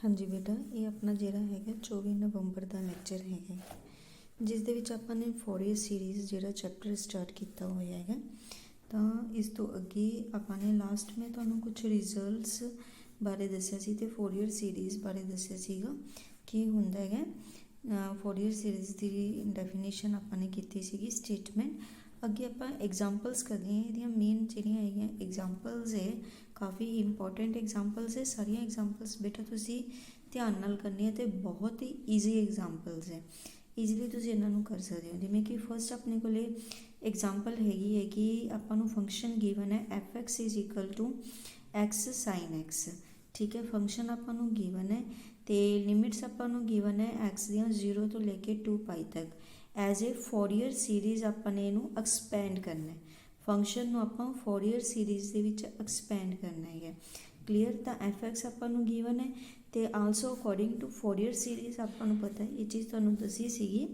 हाँ जी बेटा, ये अपना ਜਿਹੜਾ ਹੈਗਾ 24 ਨਵੰਬਰ ਦਾ ਲੈਕਚਰ ਹੈਗਾ ਜਿਸ ਦੇ ਵਿੱਚ ਆਪਾਂ ਨੇ ਫੋਰੀਅਰ ਸੀਰੀਜ਼ ਜਿਹੜਾ ਚੈਪਟਰ ਸਟਾਰਟ ਕੀਤਾ ਹੋਇਆ ਹੈਗਾ। ਤਾਂ ਇਸ ਤੋਂ ਅੱਗੇ ਆਪਾਂ ਨੇ ਲਾਸਟ में ਤੁਹਾਨੂੰ ਕੁਝ ਰਿਜ਼ਲਟਸ ਬਾਰੇ ਦੱਸਿਆ ਸੀ ਤੇ ਫੋਰੀਅਰ ਸੀਰੀਜ਼ ਬਾਰੇ ਦੱਸਿਆ ਸੀਗਾ ਕੀ ਹੁੰਦਾ ਹੈਗਾ। ਫੋਰੀਅਰ ਸੀਰੀਜ਼ ਦੀ ਡੈਫੀਨੇਸ਼ਨ ਆਪਾਂ ਨੇ ਕੀਤੀ ਸੀਗੀ ਸਟੇਟਮੈਂਟ। ਅੱਗੇ ਆਪਾਂ ਐਗਜ਼ਾਮਪਲਸ ਕਰਦੇ ਹਾਂ। ਇਹਦੀਆਂ ਮੇਨ ਜਿਹੜੀਆਂ ਹੈਗੀਆਂ ਐਗਜ਼ਾਮਪਲਸ ਹੈ, ਕਾफ़ी इंपॉर्टेंट एग्जाम्पल्स है। सारिया एग्जाम्पल्स बेटा तुसी ध्यान नाल करनी है तो बहुत ही ईजी एग्जाम्पल्स है, ईजिली तुसी इन्हां नूं कर सकते हो। जिवें कि फर्स्ट अपने कोले एग्जाम्पल हैगी है कि आपां नूं फंक्शन गिवन है f x is equal to x sine x. ठीक है, फंक्शन आपां नूं गिवन है तो लिमिट्स आपां नूं गिवन है एक्स दियां 0 तो लेके 2 पाई तक। एज ए फॉरियर सीरीज़ आपां ने इहनूं एक्सपेंड करना है। फंक्शन ਨੂੰ ਆਪਾਂ ਫੋਰੀਅਰ ਸੀਰੀਜ਼ ਦੇ ਵਿੱਚ ਐਕਸਪੈਂਡ ਕਰਨਾ ਹੈ। ਕਲੀਅਰ? ਤਾਂ ਐਫ ਐਕਸ ਆਪਾਂ ਨੂੰ ਗਿਵਨ ਹੈ ਤੇ ਆਲਸੋ ਅਕੋਰਡਿੰਗ ਟੂ ਫੋਰੀਅਰ ਸੀਰੀਜ਼ ਆਪਾਂ ਨੂੰ ਪਤਾ ਹੈ, ਇਹ ਚੀਜ਼ ਤੁਹਾਨੂੰ ਦੱਸੀ ਸੀਗੀ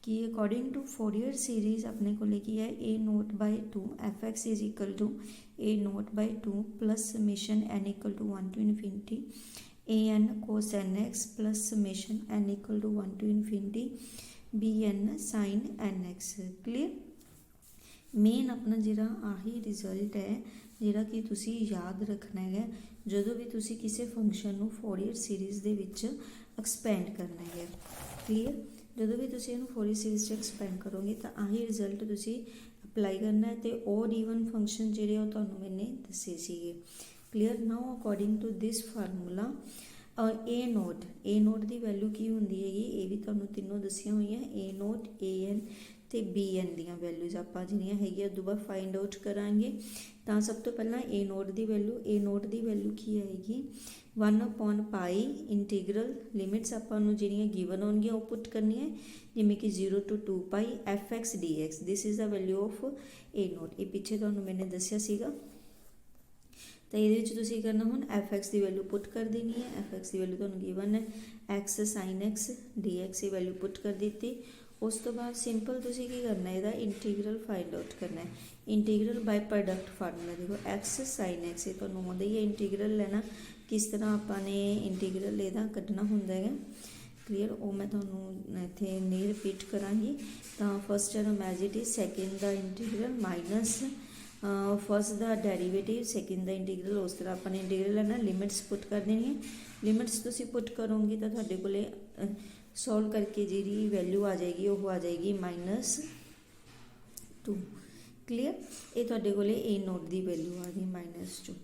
ਕਿ ਅਕੋਰਡਿੰਗ ਟੂ ਫੋਰੀਅਰ ਸੀਰੀਜ਼ ਆਪਣੇ ਕੋਲ ਕੀ ਹੈ a naught by 2 f x is equal to a naught by 2 plus summation n equal to 1 to infinity an cos nx plus summation n equal to 1 to infinity bn sin nx। Clear? ਮੇਨ ਆਪਣਾ ਜਿਹੜਾ ਆਹੀ result ਹੈ ਜਿਹੜਾ ਕਿ ਤੁਸੀਂ ਯਾਦ ਰੱਖਣਾ ਹੈ ਜਦੋਂ ਵੀ ਤੁਸੀਂ ਕਿਸੇ ਫੰਕਸ਼ਨ ਨੂੰ ਫੋਰੀਅਰ ਸੀਰੀਜ਼ ਦੇ ਵਿੱਚ ਐਕਸਪੈਂਡ ਕਰਨਾ ਹੈ। ਕਲੀਅਰ? ਜਦੋਂ ਵੀ ਤੁਸੀਂ ਇਹਨੂੰ ਫੋਰੀਅਰ ਸੀਰੀਜ਼ 'ਚ ਐਕਸਪੈਂਡ ਕਰੋਗੇ ਤਾਂ ਆਹੀ ਰਿਜ਼ਲਟ ਤੁਸੀਂ ਅਪਲਾਈ ਕਰਨਾ ਹੈ ਤੇ ਓਡ ਈਵਨ ਫੰਕਸ਼ਨ ਜਿਹੜੇ ਉਹ ਤੁਹਾਨੂੰ ਮੈਨੇ ਦੱਸੇ ਸੀਗੇ। Clear? Now according to this formula a naught ਦੀ ਵੈਲਿਊ ਕੀ ਹੁੰਦੀ ਹੈਗੀ, ਇਹ ਵੀ ਤੁਹਾਨੂੰ ਤਿੰਨੋਂ ਦੱਸੀਆਂ ਹੋਈਆਂ। ਏ ਨੋਟ, ਏ ਐਨ ਤੇ ਬੀ ਐਨ ਦੀਆਂ ਵੈਲਿਊਜ਼ ਆਪਾਂ ਜਿਹੜੀਆਂ ਹੈਗੀਆਂ ਉਦੋਂ ਬਾਅਦ ਫਾਈਂਡ ਆਊਟ ਕਰਾਂਗੇ। ਤਾਂ ਸਭ ਤੋਂ ਪਹਿਲਾਂ ਏ ਨੋਟ ਦੀ ਵੈਲਿਊ ਕੀ ਆਏਗੀ 1/ਪਾਈ ਇੰਟੀਗਰਲ ਲਿਮਿਟਸ ਆਪਾਂ ਨੂੰ ਜਿਹੜੀਆਂ ਗਿਵਨ ਹੋਣਗੀਆਂ ਉਹ ਪੁੱਟ ਕਰਨੀਆਂ, ਜਿਵੇਂ ਕਿ 0 to 2 pi f x d x. This is the value of a naught. ਇਹ ਪਿੱਛੇ ਤੁਹਾਨੂੰ ਮੈਨੇ ਦੱਸਿਆ ਸੀਗਾ। ਤਾਂ ਇਹਦੇ ਵਿੱਚ ਤੁਸੀਂ ਕਰਨਾ ਹੁਣ ਐਫ ਐਕਸ ਦੀ ਵੈਲਿਊ ਪੁੱਟ ਕਰ ਦੇਣੀ ਹੈ। ਐਫ ਐਕਸ ਦੀ ਵੈਲਿਊ ਤੁਹਾਨੂੰ ਗਿਵਨ ਹੈ x sine x d x ਦੀ ਵੈਲਿਊ ਪੁੱਟ ਕਰ ਦਿੱਤੀ। ਉਸ ਤੋਂ ਬਾਅਦ ਸਿੰਪਲ ਤੁਸੀਂ ਕੀ ਕਰਨਾ, ਇਹਦਾ ਇੰਟੀਗਰਲ ਫਾਈਂਡ ਆਊਟ ਕਰਨਾ ਹੈ। ਇੰਟੀਗਰਲ ਬਾਈ ਪ੍ਰੋਡਕਟ ਫਾਰਮੂਲਾ ਦੇਖੋ ਐਕਸ ਸਾਈਨ ਐਕਸ, ਇਹ ਤੁਹਾਨੂੰ ਆਉਂਦਾ ਹੀ ਹੈ ਇੰਟੀਗਰਲ ਲੈਣਾ। ਕਿਸ ਤਰ੍ਹਾਂ ਆਪਾਂ ਨੇ ਇੰਟੀਗਰਲ ਇਹਦਾ ਕੱਢਣਾ ਹੁੰਦਾ ਹੈਗਾ। ਕਲੀਅਰ? ਉਹ ਮੈਂ ਤੁਹਾਨੂੰ ਇੱਥੇ ਨਹੀਂ ਰਿਪੀਟ ਕਰਾਂਗੀ। ਤਾਂ first term as it is, second ਦਾ ਇੰਟੀਗਰਲ ਮਾਈਨਸ ਫਸਟ ਦਾ ਡੈਰੀਵੇਟਿਵ, ਸੈਕਿੰਡ ਦਾ ਇੰਟੀਗਰਲ। ਉਸ ਤਰ੍ਹਾਂ ਆਪਾਂ ਨੇ ਇੰਟੀਗਰਲ ਲੈਣਾ, ਲਿਮਿਟਸ ਪੁੱਟ ਕਰ ਦੇਣੀ ਹੈ। ਲਿਮਿਟਸ ਤੁਸੀਂ ਪੁੱਟ ਕਰੋਗੇ ਤਾਂ ਤੁਹਾਡੇ ਕੋਲੇ ਸੋਲਵ ਕਰਕੇ ਜਿਹੜੀ ਵੈਲਿਊ ਆ ਜਾਏਗੀ ਉਹ ਆ ਜਾਏਗੀ -2। ਕਲੀਅਰ? ਇਹ ਤੁਹਾਡੇ ਕੋਲੇ ਏ ਨੋਟ ਦੀ ਵੈਲਿਊ ਆ ਗਈ -2।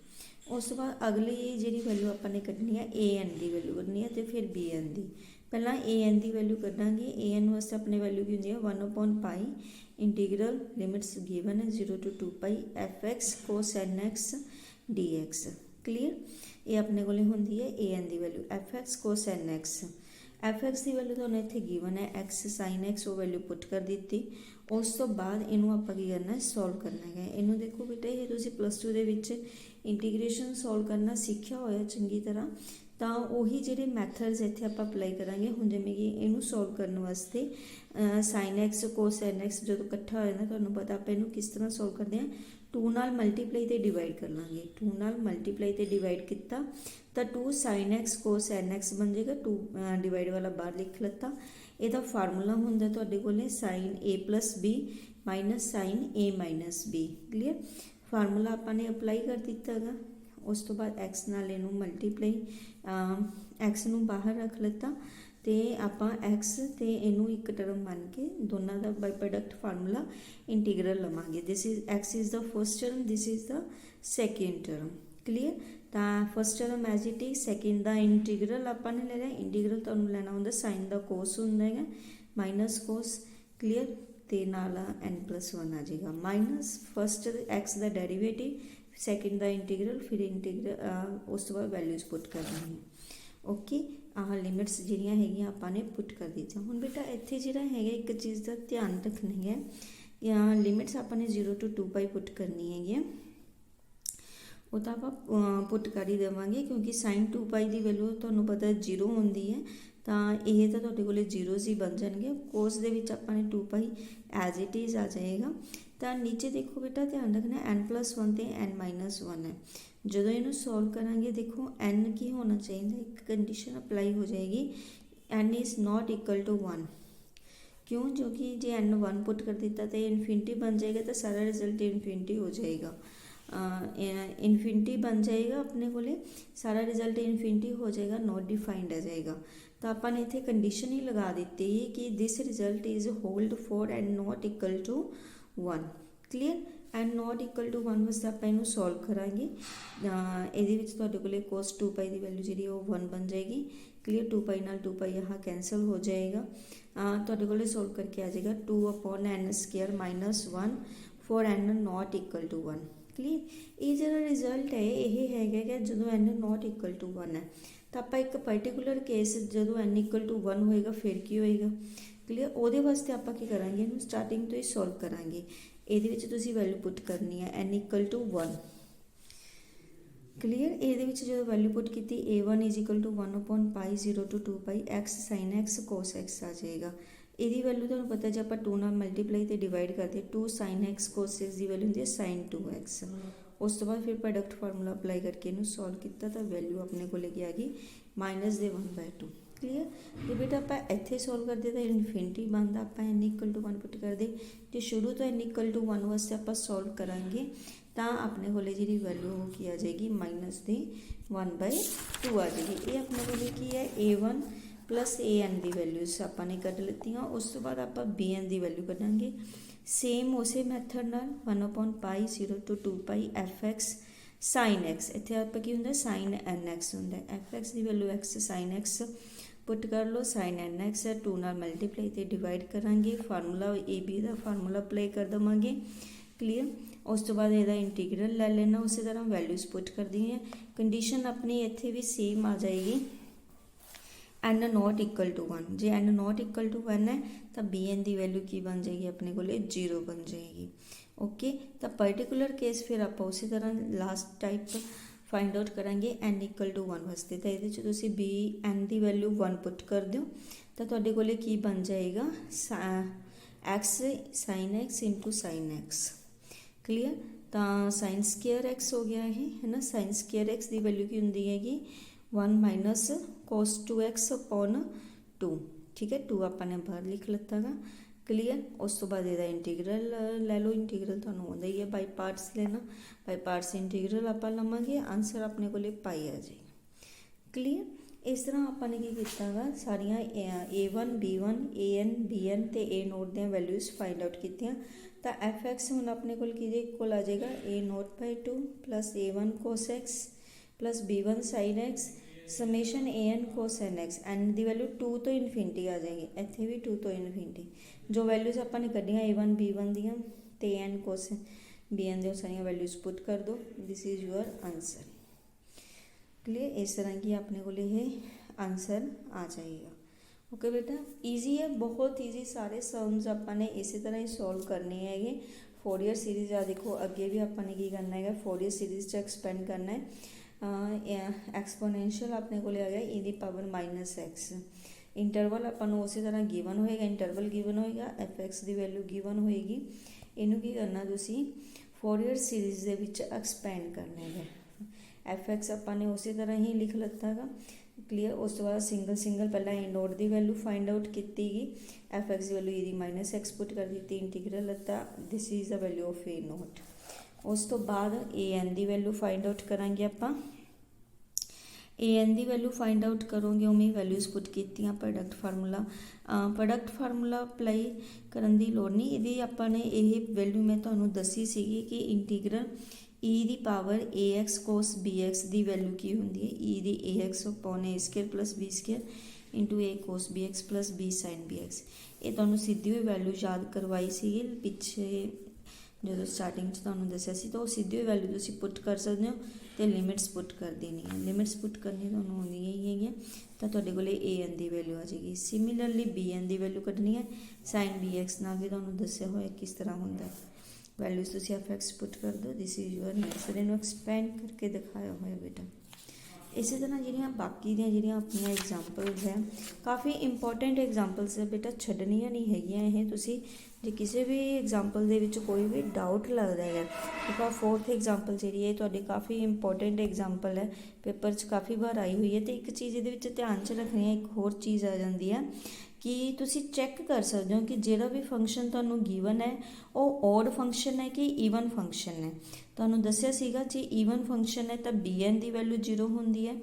ਉਸ ਤੋਂ ਬਾਅਦ ਅਗਲੀ ਜਿਹੜੀ ਵੈਲਿਊ ਆਪਾਂ ਨੇ ਕੱਢਣੀ ਹੈ ਏ ਐਨ ਦੀ ਵੈਲਿਊ ਕੱਢਣੀ ਹੈ ਤੇ ਫਿਰ ਬੀ ਐਨ ਦੀ। ਪਹਿਲਾਂ ਏ ਐਨ ਦੀ ਵੈਲਿਊ ਕੱਢਾਂਗੇ। ਏ ਐਨ ਵਾਸਤੇ ਆਪਣੇ ਵੈਲਿਊ ਕੀ ਹੁੰਦੀ ਹੈ 1/ਪਾਈ ਇੰਟੀਗਰਲ ਲਿਮਿਟਸ ਗਿਵਨ ਹੈ 0 to 2 pi f x cos n x d x. Clear? ਇਹ ਆਪਣੇ ਕੋਲੇ ਹੁੰਦੀ ਹੈ ਏ ਐਨ ਦੀ value f x cos n x. F x ਦੀ ਵੈਲਿਊ ਤੁਹਾਨੂੰ ਇੱਥੇ ਗਿਵਨ ਹੈ ਐਕਸ ਸਾਈਨ ਐਕਸ, ਉਹ ਵੈਲਿਊ ਪੁੱਟ ਕਰ ਦਿੱਤੀ। ਉਸ ਤੋਂ ਬਾਅਦ ਇਹਨੂੰ ਆਪਾਂ ਕੀ ਕਰਨਾ, ਸੋਲਵ ਕਰਨਾ ਹੈ। ਇਹਨੂੰ ਦੇਖੋ ਬੇਟਾ, ਇਹ ਤੁਸੀਂ +2 ਦੇ ਵਿੱਚ ਇੰਟੀਗ੍ਰੇਸ਼ਨ ਸੋਲਵ ਕਰਨਾ ਸਿੱਖਿਆ ਹੋਇਆ ਚੰਗੀ ਤਰ੍ਹਾਂ, ਤਾਂ ਉਹੀ ਜਿਹੜੇ ਮੈਥਡਸ ਇੱਥੇ ਆਪਾਂ ਅਪਲਾਈ ਕਰਾਂਗੇ। ਹੁਣ ਜਿਵੇਂ ਕਿ ਇਹਨੂੰ ਸੋਲਵ ਕਰਨ ਵਾਸਤੇ sign X cos n X ਜਦੋਂ ਇਕੱਠਾ ਹੋ ਜਾਂਦਾ ਤੁਹਾਨੂੰ ਪਤਾ ਆਪਾਂ ਇਹਨੂੰ ਕਿਸ ਤਰ੍ਹਾਂ ਸੋਲਵ ਕਰਦੇ ਹਾਂ, 2 ਨਾਲ ਮਲਟੀਪਲਾਈ ਤੇ ਡਿਵਾਈਡ ਕਰ ਲਾਂਗੇ। 2 ਨਾਲ ਮਲਟੀਪਲਾਈ ਤੇ ਡਿਵਾਈਡ ਕੀਤਾ ਤਾਂ 2 sign X cos n X ਬਣ ਜਾਏਗਾ। 2 ਡਿਵਾਈਡ ਵਾਲਾ ਬਾਹਰ ਲਿਖ ਲਿੱਤਾ। ਇਹਦਾ ਫਾਰਮੂਲਾ ਹੁੰਦਾ ਤੁਹਾਡੇ ਕੋਲੇ ਸਾਈਨ ਏ ਪਲਸ ਬੀ ਮਾਈਨਸ ਸਾਈਨ ਏ ਮਾਈਨਸ ਬੀ। ਕਲੀਅਰ? ਫਾਰਮੂਲਾ ਆਪਾਂ ਨੇ ਅਪਲਾਈ ਕਰ ਦਿੱਤਾ ਹੈਗਾ। ਉਸ ਤੋਂ ਬਾਅਦ ਐਕਸ ਨਾਲ ਇਹਨੂੰ ਮਲਟੀਪਲਾਈ, ਐਕਸ ਨੂੰ ਬਾਹਰ ਰੱਖ ਲਿੱਤਾ ਤੇ ਆਪਾਂ ਐਕਸ ਤੇ ਇਹਨੂੰ ਇੱਕ ਟਰਮ ਮੰਨ ਕੇ ਦੋਨਾਂ ਦਾ ਬਾਈ ਪ੍ਰੋਡਕਟ ਫਾਰਮੂਲਾ ਇੰਟੀਗਰਲ ਲਵਾਂਗੇ। This is x is the first term, this is the second term. Clear? ਤਾਂ first term as it is, second ਦਾ ਇੰਟੀਗਰਲ ਆਪਾਂ ਨੇ ਲੈ ਲਿਆ। ਇੰਟੀਗਰਲ ਤੁਹਾਨੂੰ ਲੈਣਾ ਹੁੰਦਾ ਸਾਈਨ ਦਾ ਕੋਸ ਹੁੰਦਾ ਹੈਗਾ ਮਾਈਨਸ ਕੋਸ। ਕਲੀਅਰ? ਤੇ ਨਾਲ n+1 ਆ ਜਾਏਗਾ ਮਾਈਨਸ ਫਸਟ ਐਕਸ ਦਾ ਡੈਰੀਵੇਟਿਵ, ਸੈਕਿੰਡ ਦਾ ਇੰਟੀਗਰਲ, ਫਿਰ ਇੰਟੀਗਰਲ ਉਸ ਤੋਂ ਬਾਅਦ ਵੈਲਿਊਜ਼ ਪੁੱਟ ਕਰਨੀ ਹੈ। ਓਕੇ, ਆਹ ਲਿਮਿਟਸ ਜਿਹੜੀਆਂ ਹੈਗੀਆਂ ਆਪਾਂ ਨੇ ਪੁੱਟ ਕਰ ਦਿੱਤੀਆਂ। ਹੁਣ ਬੇਟਾ ਇੱਥੇ ਜਿਹੜਾ ਹੈਗਾ ਇੱਕ ਚੀਜ਼ ਦਾ ਧਿਆਨ ਰੱਖਣੀ ਹੈ, ਜਾਂ ਲਿਮਿਟਸ ਆਪਾਂ ਨੇ 0 to 2 ਪਾਈ ਪੁੱਟ ਕਰਨੀ ਹੈਗੀ। ਉਹ ਤਾਂ ਆਪਾਂ ਪੁੱਟ ਕਰ ਹੀ ਦੇਵਾਂਗੇ ਕਿਉਂਕਿ ਸਾਈਨ 2 ਪਾਈ ਦੀ ਵੈਲਿਊ ਤੁਹਾਨੂੰ ਪਤਾ 0 ਹੁੰਦੀ ਹੈ, ਤਾਂ ਇਹ ਤਾਂ ਤੁਹਾਡੇ ਕੋਲੇ 0s ਹੀ ਬਣ ਜਾਣਗੇ। ਕੋਸ ਦੇ ਵਿੱਚ ਆਪਾਂ ਨੇ 2 ਪਾਈ ਐਜ਼ ਇਟ ਇਜ਼ ਆ ਜਾਏਗਾ ਤਾਂ ਨੀਚੇ ਦੇਖੋ बेटा ध्यान रखना n+1 ਤੇ n-1 है। ਜਦੋਂ ਇਹਨੂੰ ਸੋਲਵ ਕਰਾਂਗੇ ਦੇਖੋ n ਕੀ ਹੋਣਾ ਚਾਹੀਦਾ, ਇੱਕ ਕੰਡੀਸ਼ਨ ਅਪਲਾਈ ਹੋ ਜਾਏਗੀ n is not equal to 1। क्यों? जो कि जे n1 पुट कर दिता तो इन्फिनिटी बन जाएगा, तो सारा रिजल्ट इन्फिनिटी हो जाएगा, इन्फिनिटी बन जाएगा अपने को, सारा रिजल्ट इन्फिनिटी हो जाएगा, नॉट डिफाइंड आ जाएगा। तो आपने इतने कंडीशन ही लगा दी कि this result is hold for and not equal to 1। Clear? And not equal to 1 वास्ते आप इनू सॉल्व करांगे। ये कोस 2π की वैल्यू जी 1 बन जाएगी। क्लीयर? 2π नाल 2π यहाँ कैंसल हो जाएगा। तुहाडे कोले सॉल्व करके आ जाएगा 2/n² -1 for n not equal to 1। Clear? ये जो रिजल्ट है ये है जो n नॉट इक्वल टू 1 है, तो आप एक पर्टिकुलर केस जो n इक्वल टू 1 होएगा फिर की होएगा। क्लीयर? ਉਹਦੇ ਵਾਸਤੇ ਆਪਾਂ ਕੀ ਕਰਾਂਗੇ, ਇਹਨੂੰ ਸਟਾਰਟਿੰਗ ਤੋਂ ਹੀ ਸੋਲਵ ਕਰਾਂਗੇ। ਇਹਦੇ ਵਿੱਚ ਤੁਸੀਂ ਵੈਲਿਊ ਪੁੱਟ ਕਰਨੀ ਹੈ n ਇਕੁਅਲ ਟੂ 1। क्लीयर? ਇਹਦੇ ਵਿੱਚ ਜਦੋਂ ਵੈਲਿਊ ਪੁੱਟ ਕੀਤੀ a1 is equal to 1/π0 to 2π x sin x cos x ਆ ਜਾਏਗਾ। ਇਹਦੀ ਵੈਲਿਊ ਤੁਹਾਨੂੰ ਪਤਾ ਜੇ ਆਪਾਂ 2 ਨਾਲ ਮਲਟੀਪਲਾਈ ਤੇ ਡਿਵਾਈਡ ਕਰਦੇ 2 sin x cos x ਦੀ ਵੈਲਿਊ ਹੁੰਦੀ ਹੈ sin 2x। ਉਸ ਤੋਂ ਬਾਅਦ ਫਿਰ ਪ੍ਰੋਡਕਟ ਫਾਰਮੂਲਾ ਅਪਲਾਈ ਕਰਕੇ ਇਹਨੂੰ ਸੋਲਵ ਕੀਤਾ ਤਾਂ ਵੈਲਿਊ ਆਪਣੇ ਕੋਲ ਕੀ ਆ ਗਈ -1/2। क्लीयर? तो बेटा आप इत्थे सॉल्व करते तो इन्फिनिटी बनता, आप n इक्वल टू 1 पुट करते, जो शुरू तो n इक्वल टू 1 वास्ते आप सॉल्व करांगे तो अपने को जी वैल्यू की आ जाएगी -1/2 आ जाएगी। ये अपने को की है a1 + an की वैल्यूज आपने कढ़ लीती। उस तो बाद आप bn की वैल्यू कढ़ांगे सेम उस मैथड नाल 1/π0 to 2π fx sin x। इत्थे आप की होंगे sin nx होंगे, fx की value x sin x put कर लो, sin nx है 2 नाल मल्टीप्लाई ते डिवाइड करांगे, फार्मूला ए बी का फार्मूला अप्लाई कर देवांगे। क्लीयर? उस तो बाद यदा इंटीग्रल ले लेना, उस तरह वैल्यूज पुट कर दी है। कंडीशन अपनी इत्थे भी सेम आ जाएगी n नॉट इक्वल टू 1। जे n नॉट इक्वल टू 1 है तो bn की वैल्यू की बन जाएगी अपने को 0 बन जाएगी। ओके, तो पर्टिकुलर केस फिर आप उसी तरह लास्ट टाइप फाइंड आउट करांगे n इक्वल टू 1 वास्ते। तो ये तुसी bn की वैल्यू 1 पुट कर दो तो तुहाडे कोले की बन जाएगा x sin x into sin x। Clear? तो sin स्क्वेयर x हो गया है ना, sin स्क्वेयर x की वैल्यू की होंगी हैगी 1 - cos 2x अपॉन 2। ठीक है, 2 आपने बाहर लिख लेता गा। क्लीयर? उस तो बाद यदा इंटीग्रल लै लो, इंटीग्रल तो आता ही है बाई पार्ट्स लेना, बाई पार्ट्स इंटीग्रल आप लवेंगे, आंसर अपने को पाई आ जाएगा। क्लीयर? इस तरह आपने की किया गा सारिया a1 b1 an bn ते a note the values find out कीतियां। तो fx हुण अपने को इक्वल आ जाएगा a0/2 + a1 cos x + b1 sin x summation an cos nx। n की वैल्यू 2 तो इन्फिनिटी आ जाएगी, इत्थे भी 2 तो इन्फिनिटी। जो वैल्यूज आपने कढ़िया a1 b1 दियाँ ते n cos bn दी सारिया वैल्यूज पुट कर दो, this is your answer. Clear? इस तरह की अपने को ये आंसर आ जाएगा। ओके बेटा, ईजी है, बहुत ईजी। सारे सम्स आपने इस तरह ही सॉल्व करने हैं। फोरियर सीरीज आ देखो, अगे भी आपने की करना है, फोरियर सीरीज च एक्सपेंड करना है। एक्सपोनेंशियल अपने को आ गया e (-x). इंटरवल अपन उस तरह गिवन होएगा, इंटरवल गिवन होएगा, fx की वैल्यू गिवन होएगी। इनू की करना तुसी फोरियर सीरीज के विच एक्सपेंड करना है। fx अपने उस तरह ही लिख लेता है। क्लीयर? उस तो बाद सिंगल सिंगल पहला ए नोट की वैल्यू फाइंड आउट की गई, fx की वैल्यू e (-x) पुट कर दी, इंटीग्रल लेता, this is the value of A note. उस तो बाद an की वैल्यू फाइंड आउट करांगे आपां। an की वैल्यू फाइंड आउट करोगे उमें वैल्यूज पुट कीतियां, प्रोडक्ट फार्मूला अप्लाई करन दी लोड़ नहीं। इहदी आपने ये वैल्यू मैं तुहानूं दसी सीगी कि integral e ax cos bx की वैल्यू की होंगी है ax upon a² + b² into a cos bx + b sin bx। ये तुहानूं सीधी हुई वैल्यू याद करवाई सी पिछे जो स्टार्टिंग तुहानूं दस्सिया सी, तो वो सीधी हुई वैल्यू तुसीं पुट कर सकते हो तो लिमिट्स पुट कर देनी है। लिमिट्स पुट करनी तुहानूं आउंदियां ही है, तो तुहाडे कोले an की वैल्यू आ जाएगी। सिमिलरली bn की वैल्यू कढ़नी है, sin bx नाल भी तुहानूं दस्सिया होया किस तरह हुंदा है। वैल्यूज तुसीं fx पुट कर दो, दिस इज योर आंसर। इन्हूं एक्सपेंड करके दिखाया होया बेटा। इसी तरह जिहड़ियां बाकी दियां जिहड़ियां अपनियां एग्जाम्पल्स है, काफ़ी इंपॉर्टेंट एग्जाम्पल्स है बेटा, छड्डनियां नहीं हैगियां। ये तुसीं ਜੇ ਕਿਸੇ ਵੀ ਐਗਜ਼ਾਮਪਲ ਦੇ ਵਿੱਚ ਕੋਈ ਵੀ ਡਾਊਟ ਲੱਗਦਾ ਹੈ ਤਾਂ ਫੋਰਥ ਐਗਜ਼ਾਮਪਲ ਜਿਹੜੀ ਹੈ ਤੁਹਾਡੀ ਕਾਫੀ ਇੰਪੋਰਟੈਂਟ ਐਗਜ਼ਾਮਪਲ ਹੈ, ਪੇਪਰ 'ਚ ਕਾਫੀ ਵਾਰ ਆਈ ਹੋਈ ਹੈ। ਤੇ ਇੱਕ ਚੀਜ਼ ਇਹਦੇ ਵਿੱਚ ਧਿਆਨ 'ਚ ਰੱਖਣੀ ਹੈ, ਇੱਕ ਹੋਰ ਚੀਜ਼ ਆ ਜਾਂਦੀ ਹੈ ਕਿ ਤੁਸੀਂ ਚੈੱਕ ਕਰ ਸਕਦੇ ਹੋ ਕਿ ਜਿਹੜਾ ਵੀ ਫੰਕਸ਼ਨ ਤੁਹਾਨੂੰ ਗਿਵਨ ਹੈ ਉਹ ਓਡ ਫੰਕਸ਼ਨ ਹੈ ਕਿ ਈਵਨ ਫੰਕਸ਼ਨ ਹੈ। ਤੁਹਾਨੂੰ ਦੱਸਿਆ ਸੀਗਾ ਜੇ ਈਵਨ ਫੰਕਸ਼ਨ ਹੈ ਤਾਂ bn ਦੀ ਵੈਲਿਊ 0 ਹੁੰਦੀ ਹੈ,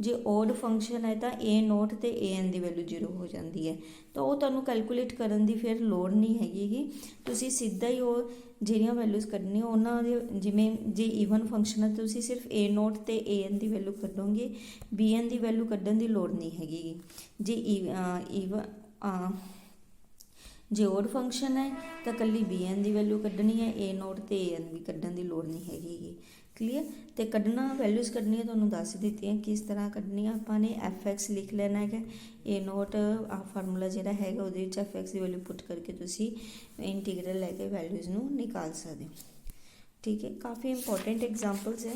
ਜੇ ਓਡ ਫੰਕਸ਼ਨ ਹੈ ਤਾਂ a0 ਤੇ an ਦੀ ਵੈਲਿਊ 0 ਹੋ ਜਾਂਦੀ ਹੈ। ਤਾਂ ਉਹ ਤੁਹਾਨੂੰ ਕੈਲਕੂਲੇਟ ਕਰਨ ਦੀ ਫਿਰ ਲੋੜ ਨਹੀਂ ਹੈਗੀ, ਤੁਸੀਂ ਸਿੱਧਾ ਹੀ ਉਹ ਜਿਹੜੀਆਂ ਵੈਲਿਊਜ਼ ਕੱਢਣੀਆਂ ਉਹਨਾਂ ਦੇ, ਜਿਵੇਂ ਜੇ ਈਵਨ ਫੰਕਸ਼ਨ ਹੈ ਤੁਸੀਂ ਸਿਰਫ a0 ਤੇ an the value ਕੱਢੋਗੇ, bn the value ਕੱਢਣ ਦੀ ਲੋੜ ਨਹੀਂ ਹੈਗੀ। ਜੇ ਓਡ ਫੰਕਸ਼ਨ ਹੈ ਤਾਂ ਇਕੱਲੀ bn ਦੀ ਵੈਲਿਊ ਕੱਢਣੀ ਹੈ, a0 ਤੇ an ਵੀ ਕੱਢਣ ਦੀ ਲੋੜ ਨਹੀਂ ਹੈਗੀ। ਕਲੀਅਰ। ਤੇ ਕੱਢਣਾ ਵੈਲਿਊਜ਼ ਕੱਢਣੀਆਂ ਤੁਹਾਨੂੰ ਦੱਸ ਦਿੱਤੀਆਂ ਕਿਸ ਤਰ੍ਹਾਂ ਕੱਢਣੀਆਂ। ਆਪਾਂ ਨੇ fx ਲਿਖ ਲੈਣਾ ਹੈਗਾ, a0 ਆ ਫਾਰਮੂਲਾ ਜਿਹੜਾ ਹੈਗਾ ਉਹਦੇ ਵਿੱਚ fx ਦੀ ਵੈਲਿਊ ਪੁੱਟ ਕਰਕੇ ਤੁਸੀਂ ਇੰਟੀਗਰਲ ਲੈ ਕੇ ਵੈਲਿਊਜ਼ ਨੂੰ ਨਿਕਾਲ ਸਕਦੇ ਹੋ। ਠੀਕ ਹੈ, ਕਾਫੀ ਇੰਪੋਰਟੈਂਟ ਐਗਜ਼ਾਮਪਲਸ ਹੈ,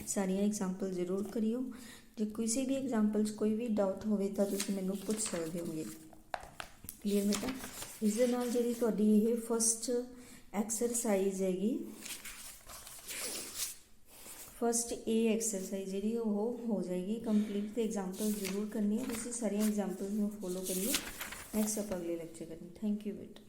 ਸਾਰੀਆਂ ਐਗਜ਼ਾਮਪਲ ਜ਼ਰੂਰ ਕਰਿਓ। ਜੇ ਕਿਸੇ ਵੀ ਐਗਜ਼ਾਮਪਲ 'ਚ ਕੋਈ ਵੀ ਡਾਊਟ ਹੋਵੇ ਤਾਂ ਤੁਸੀਂ ਮੈਨੂੰ ਪੁੱਛ ਸਕਦੇ ਹੋਗੇ। ਕਲੀਅਰ ਬੇਟਾ। ਇਸ ਦੇ ਨਾਲ ਜਿਹੜੀ ਤੁਹਾਡੀ ਇਹ ਫਸਟ ਐਕਸਰਸਾਈਜ਼ ਹੈਗੀ, ਫਸਟ ਇਹ ਐਕਸਰਸਾਈਜ਼ ਜਿਹੜੀ ਉਹ ਹੋ ਜਾਏਗੀ ਕੰਪਲੀਟ। ਤੇ ਐਗਜ਼ਾਮਪਲ ਜ਼ਰੂਰ ਕਰਨੀ ਹੈ, ਤੁਸੀਂ ਸਾਰੀਆਂ ਐਗਜ਼ਾਮਪਲਸ ਨੂੰ ਫੋਲੋ ਕਰਿਓ। ਨੈਕਸਟ ਆਪਾਂ ਅਗਲੇ ਲੈਕਚਰ ਕਰਾਂਗੇ। ਥੈਂਕ ਯੂ ਬੇਟਾ।